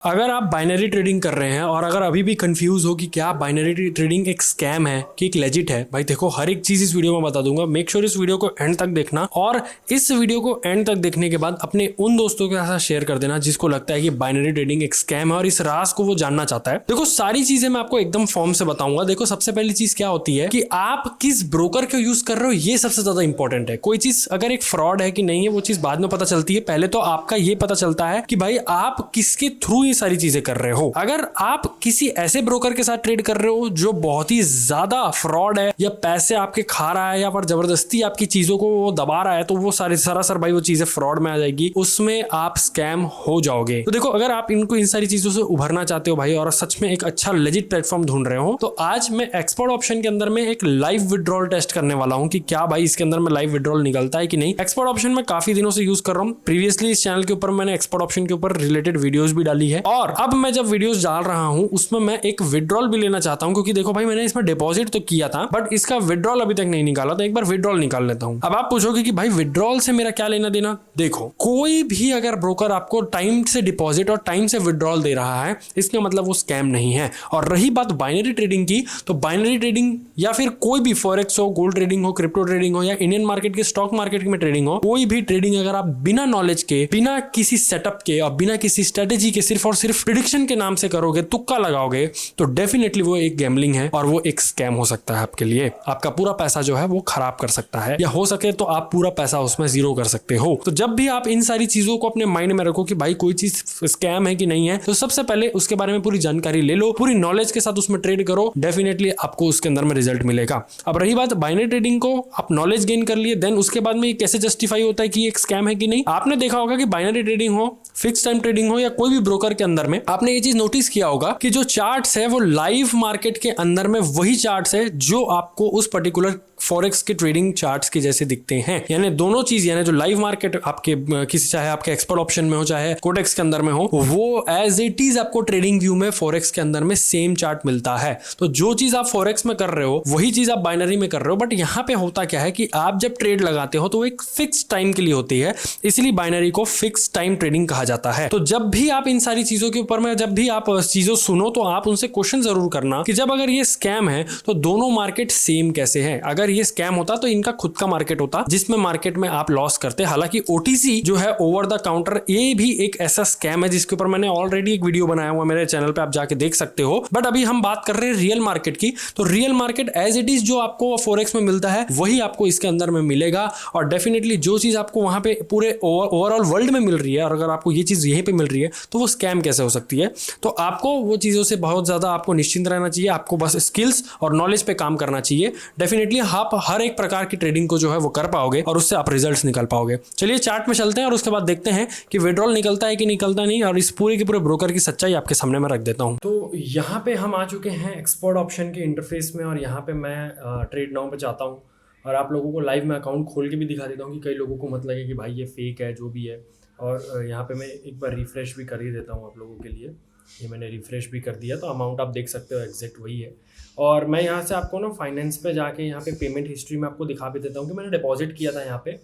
अगर आप binary trading कर रहे हैं और अगर अभी भी कंफ्यूज हो कि क्या बाइनरी ट्रेडिंग एक स्कैम है कि एक लेजिट है, भाई देखो हर एक चीज इस वीडियो में बता दूंगा। मेक श्योर इस वीडियो को एंड तक देखना और इस वीडियो को एंड तक देखने के बाद अपने उन दोस्तों के साथ शेयर कर देना जिसको लगता है कि बाइनरी ट्रेडिंग एक स्कैम है और इस राज को वो जानना चाहता है। देखो सारी चीजें मैं आपको एकदम फॉर्म से बताऊंगा। देखो सबसे पहली चीज क्या होती है कि आप किस ब्रोकर को यूज कर रहे हो, ये सबसे ज्यादा इंपॉर्टेंट है। कोई चीज अगर एक फ्रॉड है कि नहीं है वो चीज बाद में पता चलती है, पहले तो आपका ये पता चलता है कि भाई आप किसके थ्रू ये सारी चीजें कर रहे हो। अगर आप किसी ऐसे ब्रोकर के साथ ट्रेड कर रहे हो जो बहुत ही ज्यादा फ्रॉड है या पैसे आपके खा रहा है या पर जबरदस्ती आपकी चीजों को वो दबा रहा है, तो वो सारे सरासर भाई वो चीजें फ्रॉड में आ जाएगी, उसमें आप स्कैम हो जाओगे। तो देखो अगर आप इन सारी चीजों से उभरना चाहते हो भाई और सच में एक अच्छा लेजिट प्लेटफॉर्म ढूंढ रहे हो, तो आज मैं एक्सपर्ट ऑप्शन के अंदर में एक लाइव विड्रॉल टेस्ट करने वाला हूं कि क्या भाई इसके अंदर में लाइव विड्रॉल निकलता है कि नहीं। एक्सपर्ट ऑप्शन में काफी दिनों से यूज कर रहा हूं। प्रीवियसली इस चैनल के ऊपर मैंने एक्सपर्ट ऑप्शन के ऊपर रिलेटेड वीडियोस भी डाली है और अब मैं जब वीडियोस डाल रहा हूं उसमें मैं एक विड्रॉल भी लेना चाहता हूं, क्योंकि देखो भाई मैंने इसमें डिपॉजिट तो किया था बट इसका विड्रॉल अभी तक नहीं निकाला, तो एक बार विड्रॉल निकाल लेता हूं। अब आप पूछोगे कि भाई विड्रॉल से मेरा क्या लेना देना। देखो कोई भी अगर ब्रोकर आपको टाइम से डिपॉजिट और टाइम से विड्रॉल दे रहा है इसका मतलब वो स्कैम नहीं है। और रही बात बाइनरी ट्रेडिंग की, तो बाइनरी ट्रेडिंग या फिर कोई भी फॉरेक्स हो, गोल्ड ट्रेडिंग हो, क्रिप्टो ट्रेडिंग हो या इंडियन मार्केट के स्टॉक मार्केट में ट्रेडिंग हो, कोई भी ट्रेडिंग अगर आप बिना नॉलेज के, बिना किसी सेटअप के और बिना किसी स्ट्रेटेजी के सिर्फ और सिर्फ प्रिडिक्शन के नाम से करोगे, तुक्का लगाओगे, तो डेफिनेटली वो एक गैम्बलिंग है और वो एक स्कैम हो सकता है आपके लिए। आपका पूरा पैसा जो है वो खराब कर सकता है या हो सके तो आप पूरा पैसा उसमें जीरो कर सकते हो। तो जब भी आप इन सारी चीजों को अपने माइंड में रखो कि भाई कोई चीज स्कैम है कि नहीं है, तो सबसे पहले उसके बारे में पूरी जानकारी ले लो, पूरी नॉलेज के साथ उसमें ट्रेड करो, डेफिनेटली आपको उसके अंदर में रिजल्ट मिलेगा। अब रही बात बाइनरी ट्रेडिंग को आप नॉलेज गेन कर लिए, देन उसके बाद में ये कैसे जस्टिफाई होता है कि एक स्कैम है कि नहीं। आपने देखा होगा कि बाइनरी ट्रेडिंग हो, फिक्स टाइम ट्रेडिंग हो या कोई भी ब्रोकर के अंदर में आपने ये चीज नोटिस किया होगा कि जो चार्ट्स है वो लाइव मार्केट के अंदर में वही चार्ट्स है जो आपको उस पर्टिकुलर फॉरेक्स के ट्रेडिंग चार्ट्स के जैसे दिखते हैं। यानी दोनों चीज, यानी जो लाइव मार्केट आपके किसी चाहे आपके एक्सपर्ट ऑप्शन में हो चाहे कोटेक्स के अंदर में हो, वो एज इट इज आपको ट्रेडिंग व्यू में फॉरेक्स के अंदर में सेम चार्ट मिलता है। तो जो चीज आप फॉरेक्स में कर रहे हो वही चीज आप बाइनरी में कर रहे हो, बट यहाँ पे होता क्या है कि आप जब ट्रेड लगाते हो तो वो एक फिक्स टाइम के लिए होती है, इसलिए बाइनरी को फिक्स टाइम ट्रेडिंग कहा जाता है। तो जब भी आप इन सारी चीजों के ऊपर में जब भी आप चीजों सुनो तो आप उनसे क्वेश्चन जरूर करना कि जब अगर ये स्कैम है तो दोनों मार्केट सेम कैसे हैं। अगर ये स्कैम होता तो इनका खुद का मार्केट होता जिसमें मार्केट में आप लॉस करते। हालांकि ओटीसी जो है ओवर द काउंटर, ये भी एक ऐसा स्कैम है जिसके ऊपर मैंने ऑलरेडी एक वीडियो बनाया हुआ मेरे चैनल पे, आप जाके देख सकते हो। बट अभी हम बात कर रहे हैं रियल मार्केट की, तो real market as it is जो आपको फॉरेक्स में मिलता है वही आपको इसके अंदर में मिलेगा। और डेफिनेटली जो चीज आपको वहां पे पूरे ओवरऑल वर्ल्ड में मिल रही है और अगर आपको ये चीज यहीं पे मिल रही है तो वो स्कैम कैसे हो सकती है। तो आपको वो चीजों से बहुत ज्यादा आपको निश्चिंत रहना चाहिए, आपको बस स्किल्स और नॉलेज पे काम करना चाहिए। डेफिनेटली आप हर एक प्रकार की ट्रेडिंग को जो है वो कर पाओगे और उससे आप रिजल्ट्स निकाल पाओगे। चलिए चार्ट में चलते हैं और उसके बाद देखते हैं कि विड्रॉल निकलता है कि निकलता नहीं, और इस पूरे के पूरे ब्रोकर की सच्चाई आपके सामने में रख देता हूं। तो यहाँ पे हम आ चुके हैं एक्सपर्ट ऑप्शन के इंटरफेस में और यहाँ पे मैं ट्रेड नाउ पे जाता हूँ और आप लोगों को लाइव में अकाउंट खोल के भी दिखा देता हूँ कि कई लोगों को मत लगे कि भाई ये फेक है जो भी है। और यहाँ पे मैं एक बार रिफ्रेश भी कर ही देता हूँ आप लोगों के लिए। ये मैंने रिफ्रेश भी कर दिया, तो अमाउंट आप देख सकते हो एग्जैक्ट वही है। और मैं यहाँ से आपको ना फाइनेंस पे जाके यहाँ पे पेमेंट हिस्ट्री में आपको दिखा भी देता हूँ कि मैंने डिपॉजिट किया था यहाँ पे।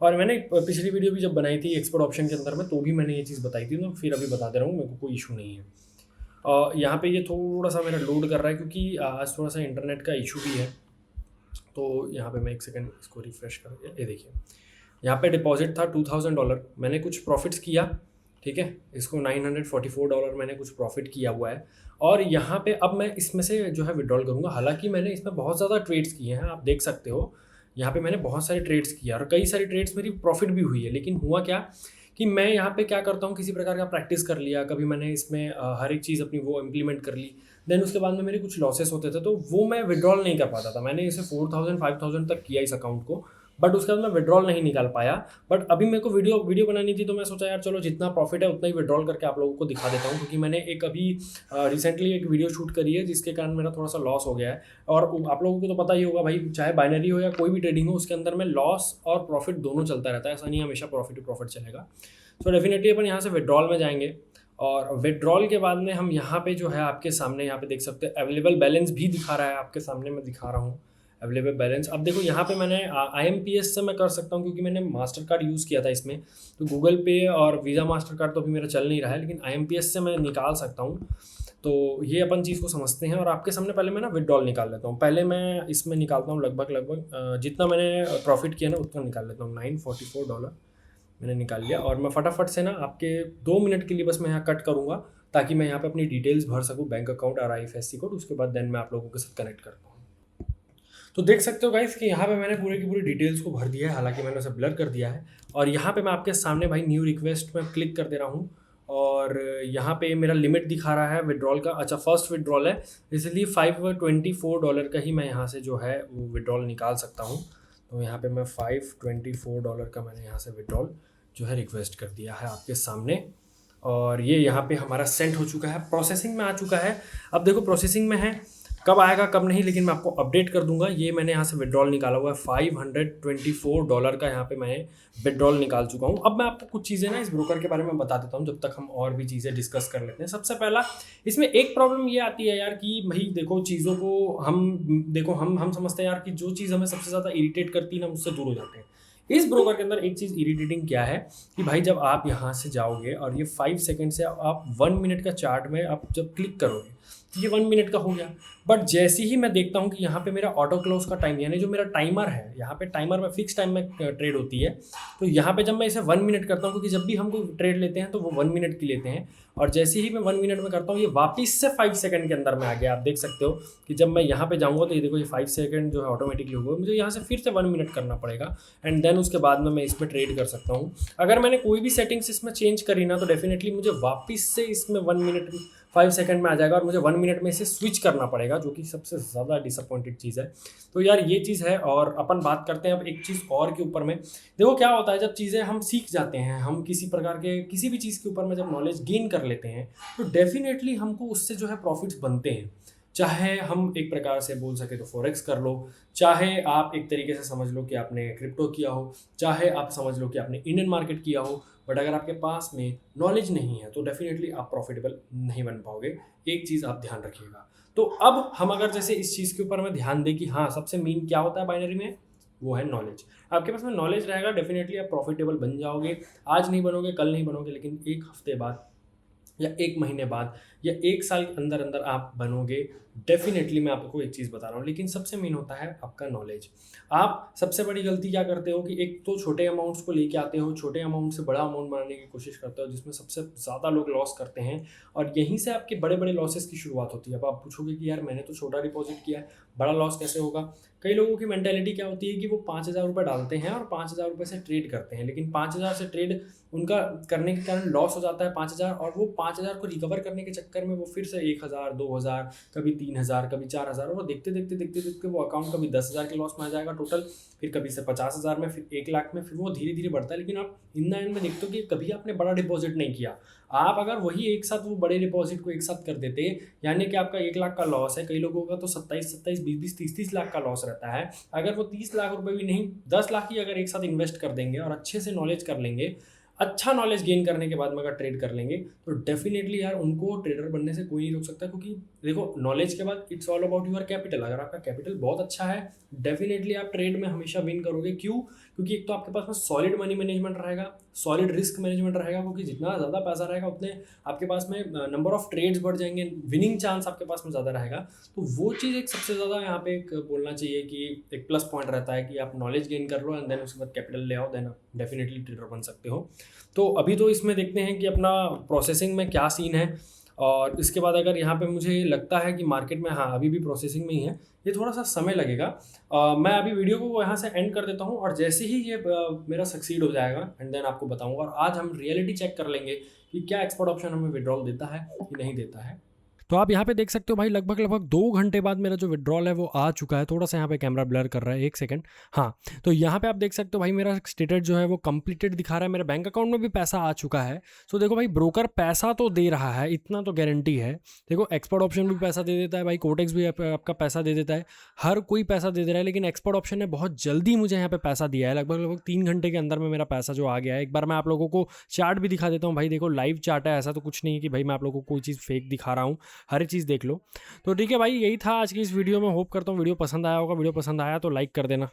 और मैंने पिछली वीडियो भी जब बनाई थी एक्सपर्ट ऑप्शन के अंदर में तो भी मैंने ये चीज़ बताई थी, तो फिर अभी बता दे रहा हूँ, मेरे को कोई इशू नहीं है। और यहाँ पे ये थोड़ा सा मेरा लोड कर रहा है क्योंकि आज थोड़ा सा इंटरनेट का इशू भी है। तो यहाँ पे मैं एक सेकंड इसको रिफ्रेश कर, ये देखिए यहाँ पे डिपॉजिट था $2000, मैंने कुछ प्रॉफिट्स किया, ठीक है। इसको $944 मैंने कुछ प्रॉफिट किया हुआ है और यहाँ पे अब मैं इसमें से जो है विड्रॉल करूँगा। हालांकि मैंने इसमें बहुत ज़्यादा ट्रेड्स किए हैं, आप देख सकते हो यहाँ पे मैंने बहुत सारे ट्रेड्स किए और कई सारी ट्रेड्स मेरी प्रॉफिट भी हुई है। लेकिन हुआ क्या कि मैं यहाँ पे क्या करता हूँ, किसी प्रकार का प्रैक्टिस कर लिया, कभी मैंने इसमें हर एक चीज़ अपनी वो इम्प्लीमेंट कर ली, देन उसके बाद में मेरे कुछ लॉसेस होते थे तो वो मैं विड्रॉल नहीं कर पाता था। मैंने इसे 4000 5000 तक किया इस अकाउंट को, बट उसके बाद मैं विड्रॉल नहीं निकाल पाया। बट अभी मेरे को वीडियो बनानी थी तो मैं सोचा यार चलो जितना प्रॉफिट है उतना ही विड्रॉल करके आप लोगों को दिखा देता हूँ, क्योंकि मैंने एक अभी रिसेंटली एक वीडियो शूट करी है जिसके कारण मेरा थोड़ा सा लॉस हो गया है। और आप लोगों को तो पता ही होगा भाई, चाहे बाइनरी हो या कोई भी ट्रेडिंग हो उसके अंदर में लॉस और प्रॉफिट दोनों चलता रहता है, ऐसा नहीं हमेशा प्रॉफिट चलेगा। सो डेफिनेटली अपन यहाँ से विड्रॉल में जाएंगे और विड्रॉल के बाद में हम यहाँ पे जो है आपके सामने यहाँ पे देख सकते हैं अवेलेबल बैलेंस भी दिखा रहा है, आपके सामने मैं दिखा रहा हूँ अवेलेबल बैलेंस। अब देखो यहाँ पे मैंने IMPS से मैं कर सकता हूँ क्योंकि मैंने मास्टर कार्ड यूज़ किया था इसमें, तो गूगल पे और वीज़ा मास्टर कार्ड तो अभी मेरा चल नहीं रहा है, लेकिन IMPS से मैं निकाल सकता हूँ। तो ये अपन चीज़ को समझते हैं और आपके सामने पहले मैं ना विड्रॉल निकाल लेता हूँ। पहले मैं इसमें निकालता हूँ लगभग जितना मैंने प्रॉफिट किया ना उतना निकाल लेता हूँ। $944 मैंने निकाल लिया और मैं फटाफट से ना आपके 2 मिनट के लिए बस मैं यहाँ कट करूँगा ताकि मैं यहाँ पे अपनी डिटेल्स भर सकूँ, बैंक अकाउंट और IFSC कोड, उसके बाद देन मैं आप लोगों के साथ कनेक्ट करता हूँ। तो देख सकते हो गाइस कि यहाँ पे मैंने पूरे की पूरी डिटेल्स को भर दिया है, हालांकि मैंने उसे ब्लर कर दिया है। और यहाँ पे मैं आपके सामने भाई न्यू रिक्वेस्ट में क्लिक कर दे रहा हूँ और यहाँ पे मेरा लिमिट दिखा रहा है विड्रॉल का। अच्छा, फर्स्ट विड्रॉल है इसलिए $524 का ही मैं यहाँ से जो है वो विड्रॉल निकाल सकता हूँ। तो यहाँ पे मैं $524 का मैंने यहाँ से विड्रॉल जो है रिक्वेस्ट कर दिया है आपके सामने और ये यहाँ पे हमारा सेंड हो चुका है, प्रोसेसिंग में आ चुका है। अब देखो प्रोसेसिंग में है, कब आएगा कब नहीं लेकिन मैं आपको अपडेट कर दूंगा। ये मैंने यहाँ से विड्रॉल निकाला हुआ है $524 का, यहाँ पे मैं विड्रॉल निकाल चुका हूँ। अब मैं आपको कुछ चीज़ें ना इस ब्रोकर के बारे में बता देता हूँ जब तक हम और भी चीज़ें डिस्कस कर लेते हैं। सबसे पहला इसमें एक प्रॉब्लम ये आती है यार कि भाई देखो चीज़ों को हम समझते हैं यार कि जो चीज़ हमें सबसे ज़्यादा इरिटेट करती है ना उससे दूर हो जाते हैं। इस ब्रोकर के अंदर एक चीज़ इरिटेटिंग क्या है कि भाई जब आप यहाँ से जाओगे और ये 5 सेकंड से आप 1 मिनट का चार्ट में आप जब क्लिक करोगे तो ये 1 मिनट का हो गया, बट जैसे ही मैं देखता हूँ कि यहाँ पे मेरा ऑटो क्लोज का टाइम यानी जो मेरा टाइमर है, यहाँ पे टाइमर में फिक्स टाइम में ट्रेड होती है, तो यहाँ पे जब मैं इसे 1 मिनट करता हूँ, क्योंकि जब भी हम कोई ट्रेड लेते हैं तो वो 1 मिनट की लेते हैं, और जैसे ही मैं 1 मिनट में करता हूँ ये वापस से 5 सेकंड के अंदर में आ गया। आप देख सकते हो कि जब मैं यहाँ पे जाऊँगा तो ये देखो ये 5 सेकंड जो है ऑटोमेटिकली होगा, मुझे यहाँ से फिर से 1 मिनट करना पड़ेगा एंड देन उसके बाद में मैं इसमें ट्रेड कर सकता हूँ। अगर मैंने कोई भी सेटिंग्स इसमें चेंज करी ना तो डेफिनेटली मुझे वापस से इसमें 1 मिनट 5 सेकंड में आ जाएगा और मुझे 1 मिनट में इसे स्विच करना पड़ेगा, जो कि सबसे ज़्यादा डिसअपॉइंटेड चीज़ है। तो यार ये चीज़ है। और अपन बात करते हैं अब एक चीज़ और के ऊपर में। देखो क्या होता है जब चीज़ें हम सीख जाते हैं, हम किसी प्रकार के किसी भी चीज़ के ऊपर में जब नॉलेज गेन कर लेते हैं तो डेफिनेटली हमको उससे जो है प्रॉफिट्स बनते हैं। चाहे हम एक प्रकार से बोल सके तो फॉरेक्स कर लो, चाहे आप एक तरीके से समझ लो कि आपने क्रिप्टो किया हो, चाहे आप समझ लो कि आपने इंडियन मार्केट किया हो, बट अगर आपके पास में नॉलेज नहीं है तो डेफिनेटली आप प्रॉफिटेबल नहीं बन पाओगे। एक चीज़ आप ध्यान रखिएगा। तो अब हम अगर जैसे इस चीज़ के ऊपर में ध्यान दें कि हाँ सबसे मेन क्या होता है बाइनरी में, वो है नॉलेज। आपके पास में नॉलेज रहेगा डेफिनेटली आप प्रॉफिटेबल बन जाओगे। आज नहीं बनोगे, कल नहीं बनोगे, लेकिन एक हफ्ते बाद या 1 महीने बाद या 1 साल के अंदर अंदर आप बनोगे। डेफिनेटली मैं आपको एक चीज़ बता रहा हूँ, लेकिन सबसे मेन होता है आपका नॉलेज। आप सबसे बड़ी गलती क्या करते हो कि एक तो छोटे अमाउंट्स को लेके आते हो, छोटे अमाउंट से बड़ा अमाउंट बनाने की कोशिश करते हो, जिसमें सबसे ज़्यादा लोग लॉस करते हैं और यहीं से आपके बड़े बड़े लॉसेस की शुरुआत होती है। अब आप पूछोगे कि यार मैंने तो छोटा डिपॉजिट किया है, बड़ा लॉस कैसे होगा। कई लोगों की मेंटेलिटी क्या होती है कि वो 5,000 रुपये डालते हैं और 5,000 रुपये से ट्रेड करते हैं, लेकिन 5,000 से ट्रेड उनका करने के कारण लॉस हो जाता है 5,000, और वो 5,000 को रिकवर करने के चक्कर में वो फिर से 1,000, 2,000, कभी 3,000, कभी 4,000, और वो देखते देखते वो अकाउंट कभी 10,000 के लॉस में आ जाएगा टोटल, फिर कभी से 50,000 में, फिर 1,00,000 में, फिर वो धीरे धीरे बढ़ता है। लेकिन आप इन द एंड में देखते हो कि कभी आपने बड़ा डिपॉजिट नहीं किया। आप अगर वही एक साथ वो बड़े डिपॉजिट को एक साथ कर देते, यानी कि आपका 1,00,000 का लॉस है, कई लोगों का तो 27, 20, 30 लाख का लॉस रहता है। अगर वो 30 लाख रुपए भी नहीं, 10 लाख ही अगर एक साथ इन्वेस्ट कर देंगे और अच्छे से नॉलेज कर लेंगे, अच्छा नॉलेज गेन करने के बाद में अगर ट्रेड कर लेंगे तो डेफिनेटली यार उनको ट्रेडर बनने से कोई नहीं रोक सकता। क्योंकि देखो नॉलेज के बाद it's all about your capital. अगर आपका कैपिटल बहुत अच्छा है डेफिनेटली आप ट्रेड में हमेशा विन करोगे। क्यों? क्योंकि एक तो आपके पास में सॉलिड मनी मैनेजमेंट रहेगा, सॉलिड रिस्क मैनेजमेंट रहेगा, क्योंकि जितना ज़्यादा पैसा रहेगा उतने आपके पास में नंबर ऑफ ट्रेड्स बढ़ जाएंगे, विनिंग चांस आपके पास में ज़्यादा रहेगा। तो वो चीज़ एक सबसे ज़्यादा यहाँ पे एक बोलना चाहिए कि एक प्लस पॉइंट रहता है कि आप नॉलेज गेन कर लो एंड देन उसके बाद कैपिटल ले आओ, देन आप डेफिनेटली ट्रेडर बन सकते हो। तो अभी तो इसमें देखते हैं कि अपना प्रोसेसिंग में क्या सीन है, और इसके बाद अगर यहाँ पे मुझे लगता है कि मार्केट में हाँ अभी भी प्रोसेसिंग में ही है, ये थोड़ा सा समय लगेगा। मैं अभी वीडियो को यहाँ से एंड कर देता हूँ और जैसे ही ये मेरा सक्सीड हो जाएगा एंड देन आपको बताऊँगा। और आज हम रियलिटी चेक कर लेंगे कि क्या एक्सपोर्ट ऑप्शन हमें विड्रॉल देता है कि नहीं देता है। तो आप यहाँ पे देख सकते हो भाई लगभग 2 घंटे बाद मेरा जो विड्रॉल है वो आ चुका है। थोड़ा सा यहाँ पे कैमरा ब्लर कर रहा है, 1 सेकंड। हाँ, तो यहाँ पे आप देख सकते हो भाई मेरा स्टेटस जो है वो कंप्लीटेड दिखा रहा है, मेरे बैंक अकाउंट में भी पैसा आ चुका है। सो देखो भाई ब्रोकर पैसा तो दे रहा है, इतना तो गारंटी है। देखो एक्सपोर्ट ऑप्शन भी पैसा दे देता है भाई, कोटेक्स भी आपका पैसा दे देता है, हर कोई पैसा दे दे रहा है। लेकिन एक्सपोर्ट ऑप्शन ने बहुत जल्दी मुझे यहाँ पे पैसा दिया है, लगभग 3 घंटे के अंदर में मेरा पैसा जो आ गया है। एक बार मैं आप लोगों को चार्ट भी दिखा देता हूँ भाई, देखो लाइव चार्ट है, ऐसा तो कुछ नहीं है कि भाई मैं आप लोगों को कोई चीज़ फेक दिखा रहा हूँ। हर एक चीज़ देख लो। तो ठीक है भाई, यही था आज की इस वीडियो में। होप करता हूँ वीडियो पसंद आया होगा। वीडियो पसंद आया तो लाइक कर देना।